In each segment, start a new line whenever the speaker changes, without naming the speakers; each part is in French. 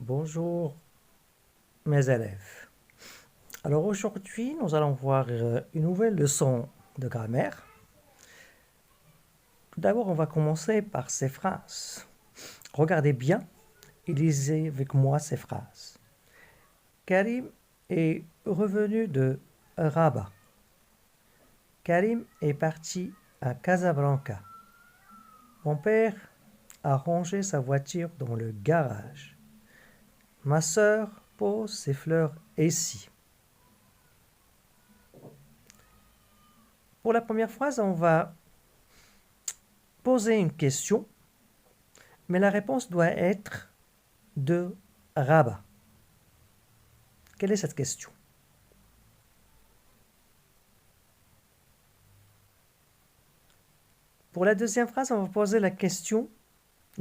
Bonjour mes élèves. Alors aujourd'hui, nous allons voir une nouvelle leçon de grammaire. Tout d'abord, on va commencer par ces phrases. Regardez bien et lisez avec moi ces phrases. Karim est revenu de Rabat. Karim est parti à Casablanca. Mon père a rangé sa voiture dans le garage. Ma sœur pose ses fleurs ici. Pour la première phrase, on va poser une question, mais la réponse doit être de Rabat. Quelle est cette question? Pour la deuxième phrase, on va poser une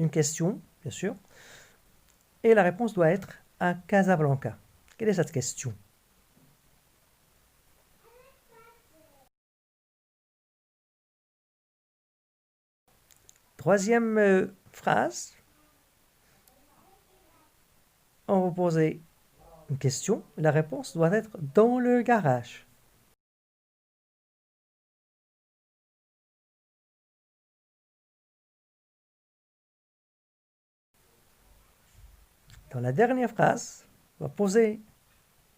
question, bien sûr, et la réponse doit être à Casablanca. Quelle est cette question? Troisième phrase, on va poser une question, la réponse doit être dans le garage. Dans la dernière phrase, on va poser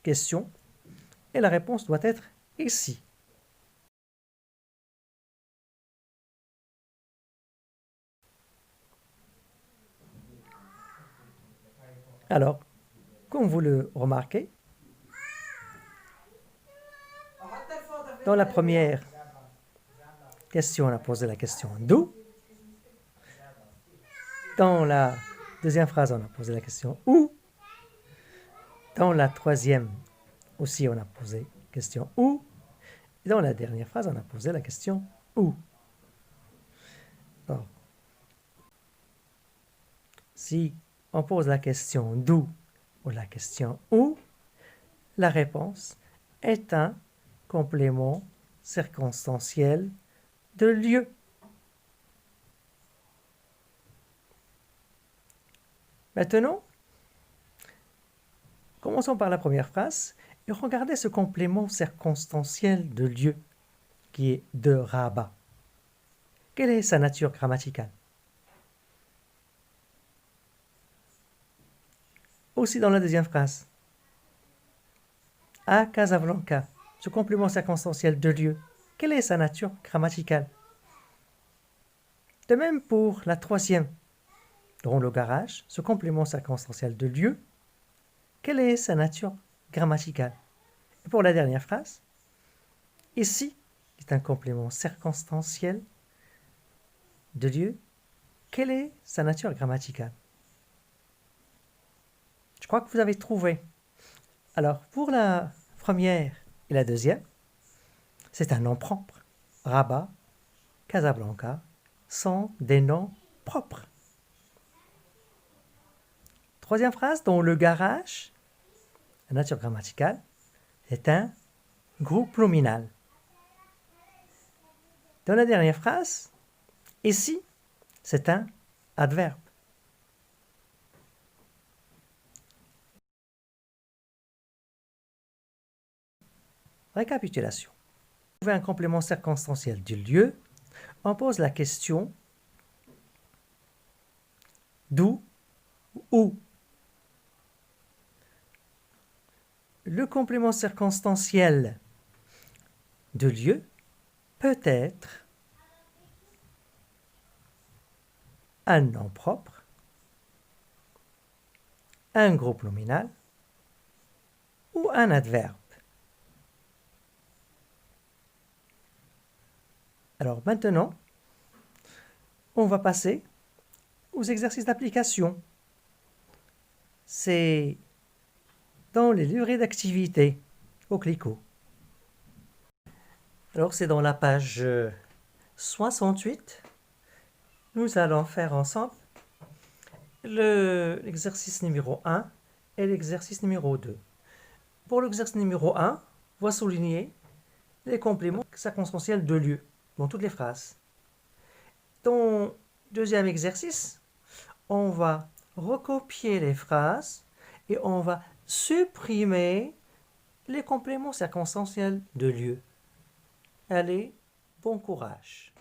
question et la réponse doit être ici. Alors, comme vous le remarquez, dans la première question, on a posé la question d'où. Dans la deuxième phrase, on a posé la question où. Dans la troisième aussi, on a posé la question où. Et dans la dernière phrase, on a posé la question où. Alors, si on pose la question d'où ou la question où, la réponse est un complément circonstanciel de lieu. Maintenant, commençons par la première phrase et regardez ce complément circonstanciel de lieu qui est de Rabat. Quelle est sa nature grammaticale? Aussi dans la deuxième phrase. À Casablanca, ce complément circonstanciel de lieu, quelle est sa nature grammaticale? De même pour la troisième. Dans le garage, ce complément circonstanciel de lieu, quelle est sa nature grammaticale? Et pour la dernière phrase, ici est un complément circonstanciel de lieu, quelle est sa nature grammaticale? Je crois que vous avez trouvé. Alors, pour la première et la deuxième, c'est un nom propre. Rabat, Casablanca sont des noms propres. Troisième phrase, dans le garage, la nature grammaticale est un groupe nominal. Dans la dernière phrase, ici, c'est un adverbe. Récapitulation. Pour trouver un complément circonstanciel du lieu, on pose la question d'où ou où. Le complément circonstanciel de lieu peut être un nom propre, un groupe nominal ou un adverbe. Alors maintenant, on va passer aux exercices d'application. C'est dans les livrets d'activité au CLICO. Alors c'est dans la page 68. Nous allons faire ensemble l'exercice numéro 1 et l'exercice numéro 2. Pour l'exercice numéro 1, on va souligner les compléments circonstanciels de lieu dans toutes les phrases. Dans le deuxième exercice, on va recopier les phrases et on va supprimer les compléments circonstanciels de lieu. Allez, bon courage.